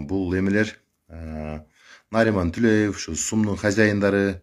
Бул эмелер Нариман Түлеев, ушу сумдун хозяиндары,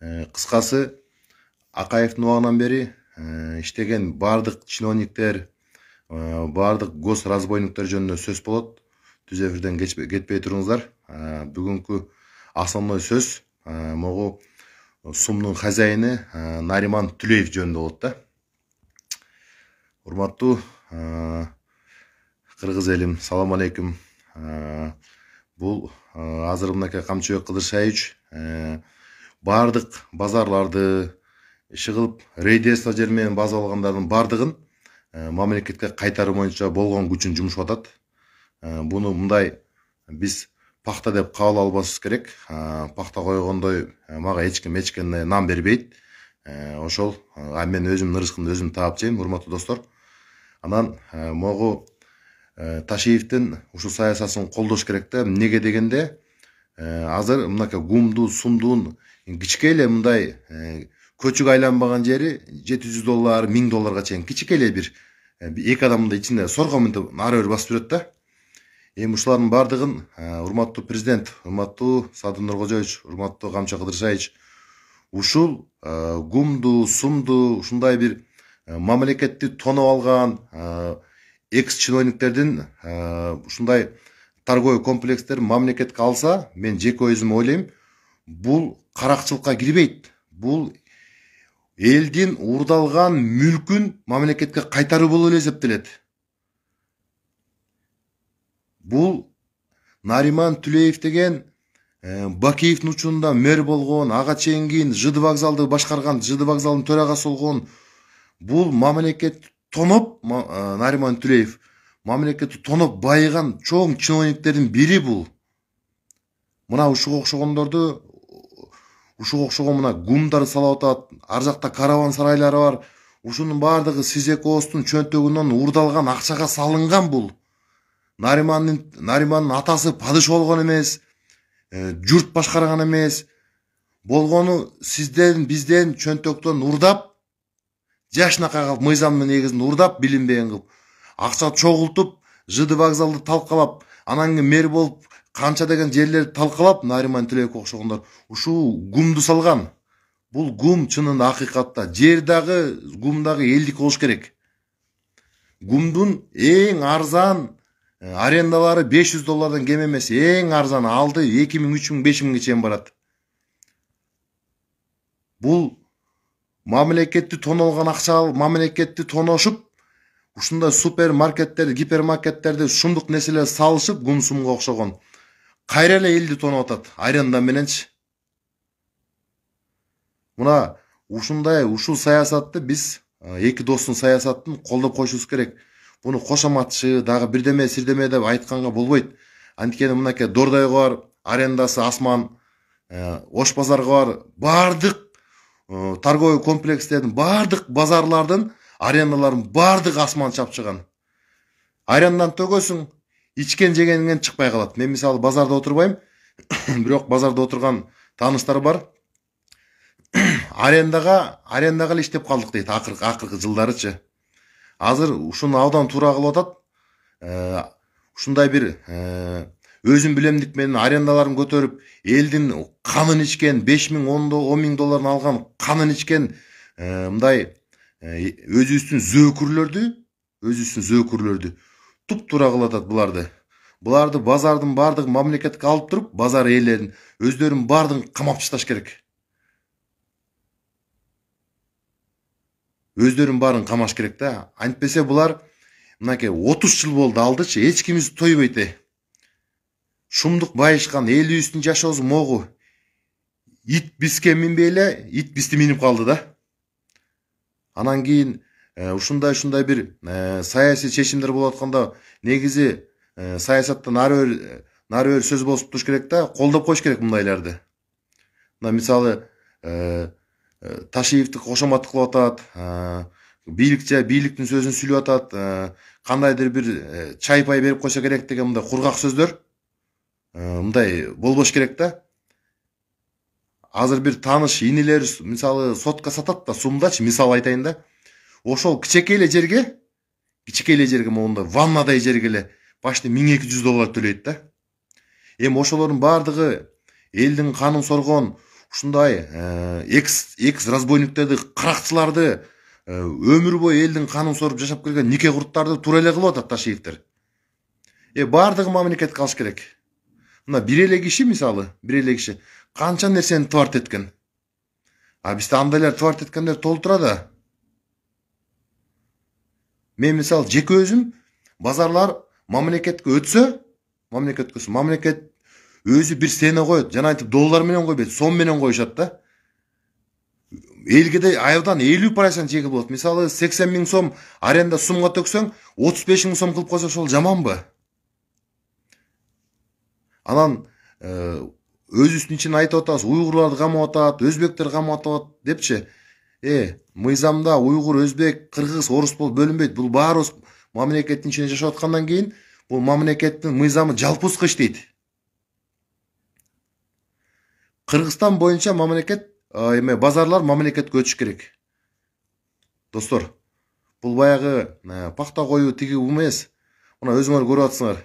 кыскасы Акаевдин убагынан бери иштеген бардык чиновниктер, бардык гос разбойниктер жөнүндө сөз болот. Түз эфирден кетпей туруңуздар. Бүгүнкү основной сөз могу сумдун хозяины Нариман Түлеев жөнүндө болот да. Урматтуу кыргыз элим, салам алейкум. Бул азыр мынакей Камчыбек Кыдыршаевич бардык базарларды иши кылып рейдерство жер менен база алгандардын бардыгын мамлекетке кайтаруу боюнча болгон күчүн жумшап атат. Буну мындай биз пахта деп кабыл албашыбыз керек. Пахта койгондой мага эч ким эчкенде нам бербейт. Ошол мен өзүмдүн ырыскымды өзүм таап жейм, урматтуу достор. Анан могу Ташиевдин ушул саясатын колдош керек да. Эмнеге дегенде азыр мынакей гумду, сумдун кичике эле мындай көчүгө айланбаган жери $700, $1000 чейин кичике эле бир эки адамдын ичинде сорго мынтип ары бери басып жүрөт да. Эми ушулардын бардыгын урматтуу президент, урматтуу Садыр Нуркожоевич, урматтуу Камчыбек Кыдыршаевич ушул гумду, сумду ушундай бир мамлекетти тоноп алган экс чиновниктердин ушундай торговый комплекстер мамлекетке алса, мен жеке өзүм ойлойм, бул каракчылыкка кирбейт. Бул элдин уурдалган мүлкүн мамлекетке кайтаруу болуп эле эсептелет. Бул Нариман Түлеев деген Бакиевдин учурунда мэр болгон, ага чейин кийин ЖД вокзалды башкарган, ЖД вокзалдын төрагасы болгон. Бул мамлекет тоноп, Нариман Түлеев мамлекетти тоноп байыган чоң чиновниктердин бири бул. Мына ушуга окшогондорду, ушуга окшогон мына гумдар салып атат, ар жакта караван сарайлары бар. Ушунун бардыгы Сизек Оостун чөнтөгүнөн уурдалган акчага салынган бул. Наримандын атасы падыш болгон эмес, журт башкарган эмес. Болгону сизден, бизден чөнтөктөн урдап, жашнакай кылып, мыйзамдын негизинде урдап, билинбеген кылып, акча чогултуп, ЖД вокзалды талкалап, анан кийин мэр болуп, канча деген жерлерди талкалап, Нариман Түлеевке окшогондор ушул гумду салган. Бул гум чынында акыйкатта жер дагы, гум дагы элдик болуш керек. Гумдун эң арзан арендалары $500 кем эмес, эң арзаны алды 2000, 3000, 5000 чейин барат. Бул мамлекетти тонолгон акча, мамлекетти тоношуп, ушундай супермаркеттерди, гипермаркеттерди шумдук нерселер салышып, гум сумга окшогон. Кайра эле элди тоноп атат, аренда мененчи. Мына ушундай, ушул саясатты биз эки достун саясатын колдоп коюшубуз керек. Буну кошоматчы, дагы бирдеме сирдеме деп айтканга болбойт. Анткени мынакей Дордойго бар, арендасы асман, Ош базарга бар, бардык торговый комплекстердин, бардык базарлардын арендаларын бардык асман чапчыган. Арендадан төгөсүң, ичкен жегениңен чыкпай калат. Мен мисалы базарда отурбайм, бирок базарда отурган тааныштар бар. Арендага эле иштеп калдык дейт акыркы жылдарычы. Азыр ушуну абдан туура кылып атат. Ушундай бир өзүн билемдик менен арендаларын көтөрүп, элдин канын ичкен, $5000, $10,000 алган канын ичкен мындай өзүбүздүн зөөкүрлөрдү туп-туура кылып атат буларды. Буларды базардын бардыгы мамлекетке алып туруп, базар ээлерин өздөрүнүн бардыгын камап ташташ керек. Өздөрүнүн барын камаш керек да. Антпесе булар мынакей 30 жыл болду алдычы, эч кимибиз тойбойт. Шумдук байышкан, элибиздин жашоосу могу. Ит биске минбей эле, ит бисти минип калды да. Анан кийин ушундай бир саясий чечимдер болуп атканда негизи саясаттан нары бери сөз болуп туруш керек да, колдоп коюш керек мындайларды. Мына мисалы Ташиевди кошомат кылып атат, бийликтин сөзүн сүйлөп атат, кандайдыр бир чай пай берип койсо керек деген мындай кургак сөздөр. Мындай болбош керек да. Азыр бир тааныш инилер мисалы сотка сатат да, сумдачы мисал айтайын да. Ошол кичике эле жерге могундай ваннадай жерге эле почти $1200 төлөйт да. Эми ошолордун баардыгы элдин канын соргон ушундай экс разбойниктерди, каракчыларды, өмүр бою элдин канын соруп жашап келген нике курттарды туура эле кылып атат Ташиевдер. Баардыгы мамлекетке алыш керек. Мына бир эле киши, мисалы, бир эле киши канча нерсени тварт эткен. Бизде андайлар тварт эткендер толуп турат. Мен мисалы жеке өзүм базарлар мамлекетке өтсө, мамлекет өзү бир сene коет. Жана айтып доллар менен койбойт, сом менен коюшат да. Элге де айылдан 50% жегил болот. Мисалы 80 000 сом аренда сумга төксөң, 35 000 сом кылып койсо ошол жаманбы? Анан өзүбүздүн ичин айтып атабыз, уйгурларды камап атат, өзбектер камап атат депчи. Мыйзамда уйгур, өзбек, кыргыз, орус болуп бөлүнбөйт. Бул баарыбыз мамлекеттин ичинде жашап аткандан кийин бул мамлекеттин мыйзамы жалпысыкы иштейт. Кыргызстан боюнча мамлекет базарлар мамлекетке өтүш керек. Достор, бул баягы пахта коюу тиги эмес. Мына өзүңөр көрүп атсыңар.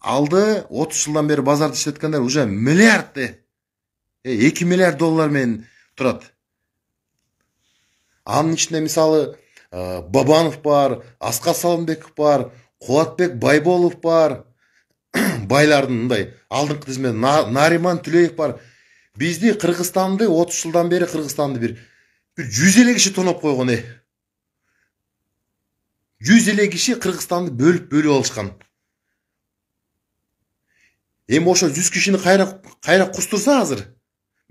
Алды 30 жылдан бери базарды иштеткендер уже миллиард, 2 миллиард доллар менен турат. Анын ичинде мисалы Бабанов бар, Аскар Салымбеков бар, Кулатбек Байболов бар. Байлардын мындай алдыңкы тизме Нариман Түлеев бар. Бизди Кыргызстанды 30 жылдан бери Кыргызстанды бир 100 эле киши тоноп койгон. 100 эле киши Кыргызстанды бөлүп алышкан. Ошо 100 кишини кайра кустурса азыр.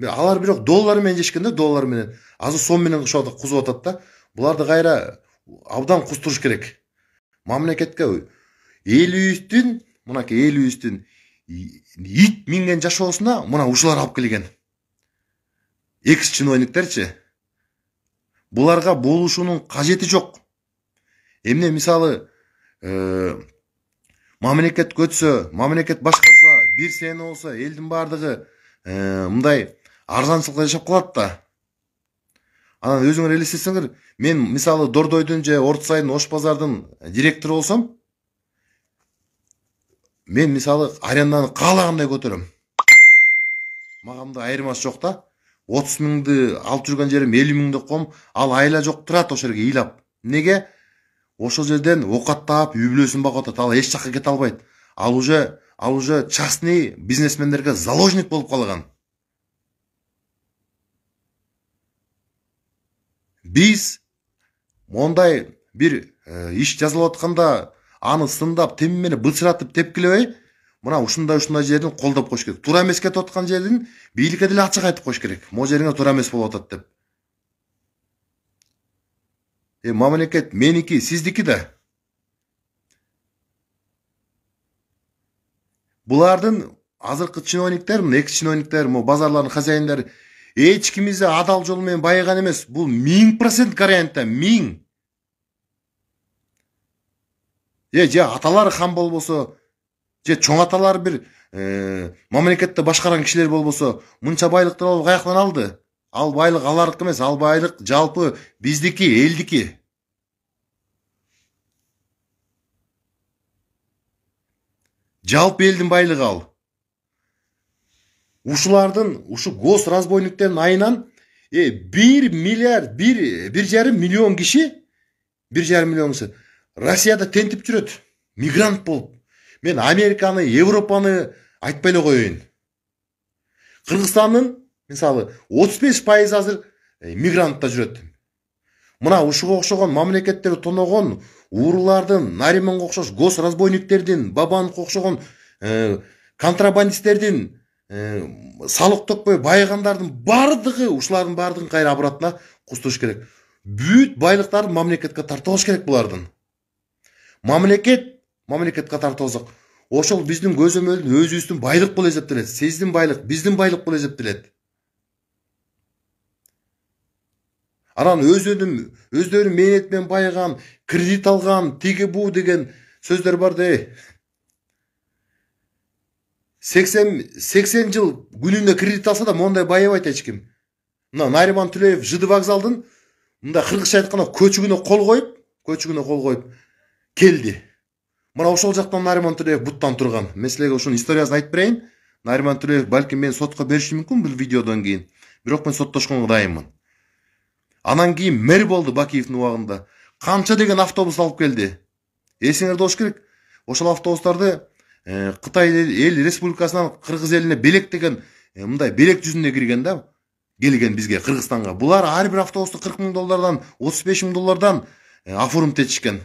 Алар бирок доллар менен жешкен да, доллар менен. Азыр сом менен кузуп атат да. Буларды кайра абдан кустуруш керек. Мамлекетке элибиздин, мынакей элибиздин ит минген жашоосуна мына ушулар алып келген. Экс чиновниктерчи. Буларга болушунун кажети жок. Эмне мисалы мамлекет өтсө, мамлекет башкарса, бир сene болсо, элдин баардыгы мындай арзанчылыкта жашап калат да. Анан өзүңөр элестетсеңер, мен мисалы Дордойдун же Ордсайдын, Ош базардын директору болсом, мен мисалы аренданы каалагандай көтөрөм. Магамда айырмасы жок да. 30 миңди алып жүргөн жерим 50 миңди коем, ал айла жок турат ошол жерге ыйлап. Неге? Ошол жерден окаттап, үй бүлөсүн багып атат. Ал эч жакка кете албайт. Ал уже частный бизнесмендерге заложник болуп калган. Биз мондай бир иш жазылып атканда аны сындап, теми менен бычыратып тепкилебей, мына ушундай жердин колдоп коюш керек. Туура эмес кетип аткан жердин бийликке деле ачык айтып коюш керек. Могу жериңе туура эмес болуп атат деп. Мамлекет меники, сиздики да. Булардын азыркы чиновниктер, экс чиновниктер, базарлардын хозяиндары эч кимиз адал жол менен байыган эмес. Бул 1000% гарантия, 1000. Же аталары хан болбосо, же чоң аталары бир мамлекетти башкарган кишилер болбосо, мынча байлыктар алып каяктан алды? Ал байлык алардыкы эмес, ал байлык жалпы биздики, элдики. Жалпы элдин байлыгы ал. Ушулардын, ушу гос разбойниктердин айынан 1 миллиард, 1,5 миллион киши, 1,5 миллион киши Россияда тентип жүрөт, мигрант болуп. Мен Американы, Европаны айтпай эле коеюн. Кыргызстандын мисалы 35% азыр мигрантта жүрөт. Мына ушуга окшогон мамлекеттерди тоногон уурулардын, Нариманга окшош гос разбойниктердин, Бабановго окшогон контрабандисттердин, салык төкпөй байыгандардын баардыгы, ушулардын баардыгын кайра обратно кустуруш керек. Бүт байлыктарды мамлекетке тартып алыш керек булардын. Мамлекетке тартып алсак, ошол биздин көзөмөлдүн өзүбүздүн байлык болуп эсептелет. Сиздин байлык, биздин байлык болуп эсептелет. Анан өздөрү мээнет менен байыган, кредит алган, тиги бу деген сөздөр бар да. 80 жыл күнүнө кредит алса да мондай байыбайт эч ким. Мына Нариман Түлеев ЖД вокзалдын мында кыргызча айтканда көчүгүнө кол коюп келди. Мына ошол жактан Нариман Төлеев буттан турган. Мен силерге ушунун историясын айтып берейин. Нариман Төлеев балким мени сотко бериши мүмкүн бул видеодон кийин. Бирок мен соттошконго дайынмын. Анан кийин мэр болду Бакиевдин убагында. Канча деген автобус алып келди. Эсиңерде болуш керек. Ошол автобустарды Кытай эл республикасынан Кыргыз элине белек деген мындай белек жүзүндө кирген да. Келген бизге Кыргызстанга. Булар ар бир автобусту $40,000, $35,000 оформить этишкен.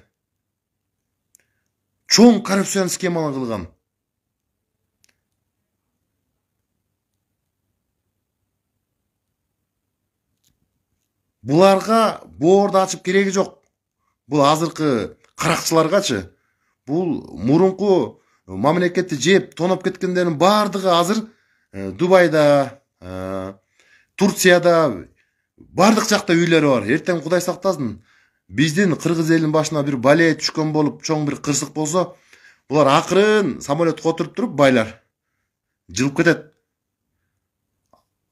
Чоң коррупцион схеманы кылган. Буларга боорду ачып кереги жок. Бул азыркы каракчыларгачы. Бул мурунку мамлекетти жеп тоноп кеткендердин бардыгы азыр Дубайда, Турцияда бардык жакта үйлөрү бар. Эртең Кудай сактасын. Биздин Кыргыз элинин башына бир бале түшкөн болуп, чоң бир кырсык болсо, булар акырын самолетке отуруп туруп байлар жылып кетет.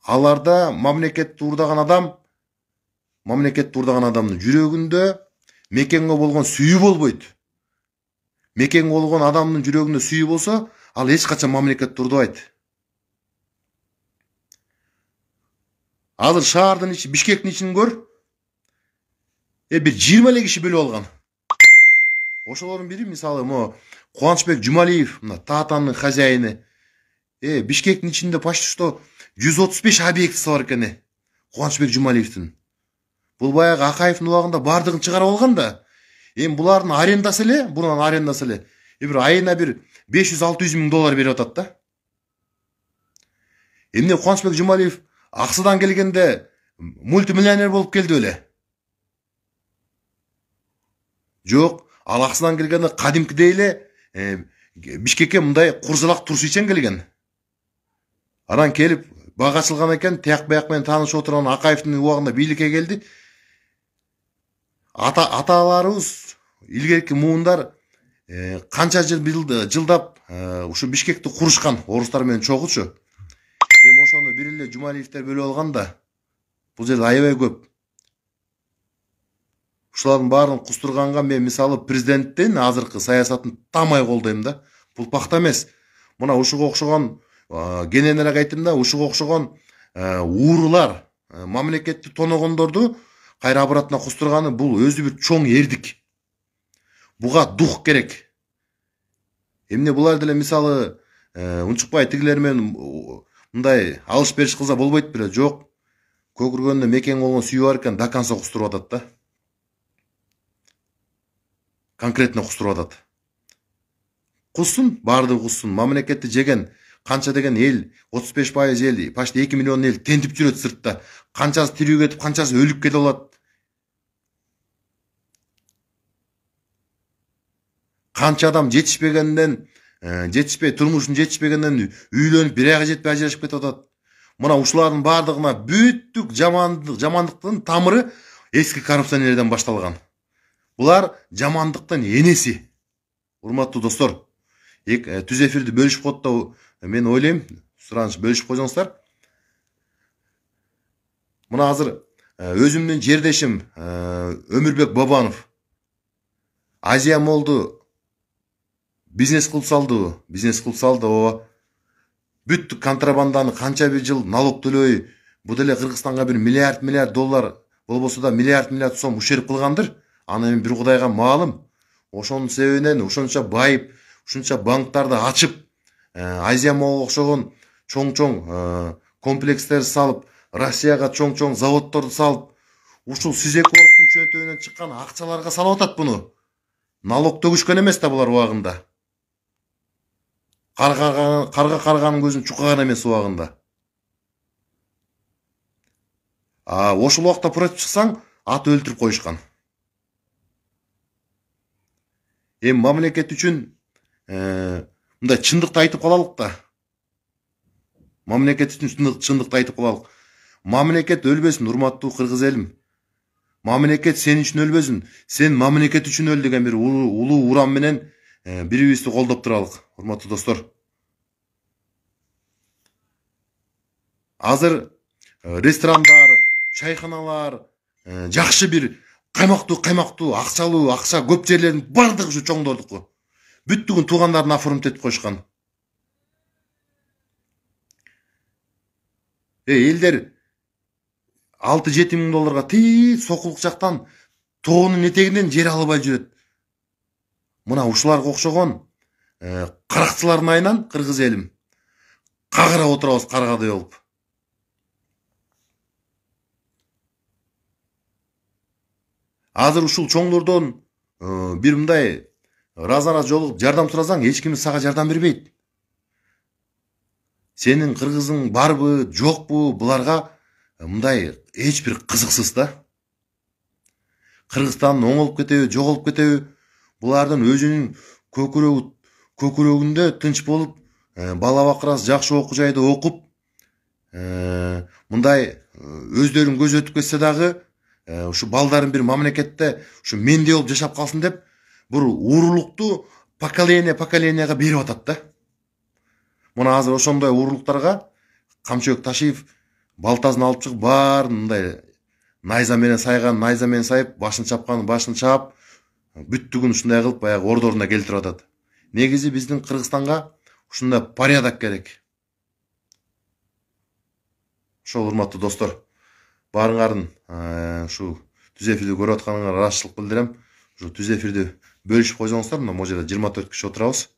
Аларда мамлекетти уурдаган адамдын жүрөгүндө мекенге болгон сүйүү болбойт. Мекенге болгон адамдын жүрөгүндө сүйүү болсо, ал эч качан мамлекетти уурдабайт. Азыр шаардын ичи, Бишкектин ичин көр. Бир 20 эле киши бөлүп алган. Ошолордун бири мисалы мо Кубанычбек Жумалиев, мына Татанын хозяйыны. Бишкектин ичинде почти что 135 объектisi бар экен. Кубанычбек Жумалиевдин. Бул баягы Акаевдин убагында бардыгын чыгарып алган да. Эми булардын арендасы эле, бунун арендасы эле бир айына бир $500-600 миң берип атат да. Эмне Кубанычбек Жумалиев аксыдан келгенде мультимиллионер болуп келди беле? Жок, ал аксыдан келгенде кадимкидей эле Бишкекке мындай куржалак туруш үчүн келген. Анан келип бак ачылган экен, тияк бияк менен таанышып отурган Акаевдин убагында бийликке келди. Аталарыбыз, илгерки муундар канча жылдап ушу Бишкекти курушкан, орустар менен чогуучу. Эми ошону бир эле Жумалиевдер бөлүп алган да. Бул жерде аябай көп. Ушулардын баарын кустурганга мен мисалы президенттин азыркы саясатын тамай колдойм да. Бул пакта эмес. Мына ушуга окшогон кененирээк айттым да, ушуга окшогон уурулар мамлекетти тоногондорду кайра обратно кустурганы бул өзү бир чоң эрдик. Буга дух керек. Эмне булар деле мисалы унчукпай тигилер менен мындай алыш бериш кылса болбойт беле? Жок. Көкүргөндө мекен болгон сүйүү бар экен, даканса кустуруп атат да. Конкретно кустуруп атат. Кусsun, баардыгы кусsun. Мамлекетти жеген канча деген эл, 35% эл, почти 2 миллион эл тентип жүрөт сыртта. Канчасы тирүү кетип, канчасы өлүп кете алат. Канча адам жетишпей турмушун жетишпегенден үйлөнүп бир айга жетпей ажырашып кетип атат. Мына ушулардын баардыгына бүттүк жамандыктын тамыры эски коррупционерден башталган. Булар жамандыктын энеси. Урматтуу достор, түз эфирди бөлүшүп коет да, мен ойлойм, сураныч бөлүшүп койсоңуздар. Мына азыр өзүмдүн жердешим Өмүрбек Бабанов Азия молду бизнес кылып салды, ооба. Бүттүк контрабанданы канча бир жыл налог төлөбөй, бу деле Кыргызстанга бир миллиард доллар болбосо да миллиард сом ушерп кылгандыр. Аны мен бир Кудайга маалым. Ошонун себебинен ушунча байып, ушунча банктарды ачып, Азия молго окшогон чоң комплекстерди салып, Россияга чоң заводдорду салып, ушул Сизекоровдун чөнтөгүнөн чыккан акчаларга салып атат буну. Налог төгүшкөн эмес да булар убагында. Карга карганын көзүн чукаган эмес убагында. Ошол убакта против чыксаң, аты өлтүрүп коюшкан. Эми мамлекет үчүн мындай чындыкты айтып калалык да. Мамлекет үчүн чындыкты айтып калалык. Мамлекет өлбөсүн, урматтуу кыргыз элим. Мамлекет сен үчүн өлбөсүн, сен мамлекет үчүн өл деген бир улуу урам менен бири-бирибизди колдоп туралык, урматтуу достор. Азыр ресторандар, чайханалар, жакшы бир каймактуу, акча көп жерлердин бардыгы ушу чоңдордуку. бүттүгүн туугандарын оформить этип коюшкан. Элдер 6-7 миң долларга тиз сокулук жактан тоонун этегинен жер албай жүрөт. Мына ушуларга окшогон каракчылардын айынан кыргыз элим кагырап отурабыз каргадай болуп. Азыр ушул чоңдордон бир мындай разара жолугуп жардам сурасаң, эч ким сага жардам бербейт. Сенин кыргызың барбы, жокпу, буларга мындай эч бир кызыксыз да. Кыргызстан оңолуп кетеби, жоголуп кетеби, булардын өзүнүн көкүрөгүндө тынч болуп, бала бакырасы жакшы окуу жайда окуп, мындай өздөрүн көзөтүп кетсе дагы, ушу балдарын бир мамлекетте ушу мендей болуп жашап калсын деп, бир уурулукту поколенияга берип атат да. Мына азыр ошондой уурулуктарга Камчыбек Ташиев балтасын алып чыгып, баарын мындай найза менен сайган, найза менен сайып, башын чапкан, башын чаап, бүттүгүн ушундай кылып баягы ордоруна келтирип атат. Негизи биздин Кыргызстанга ушундай порядок керек. Ошол урматтуу достор, баарыңардын ушу түз эфирди көрүп атканыңарга ыраазычылык билдирем. Ушу түз эфирди бөлүшүп койсоңуздар, мына могу жерде 24 киши отурабыз.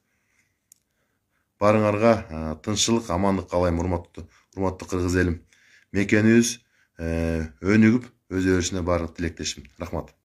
Баарыңарга тынччылык, амандык каалайм, урматтуу кыргыз элим. Мекенибиз өнүгүп, өзө беришине баардык тилектешим. Рахмат.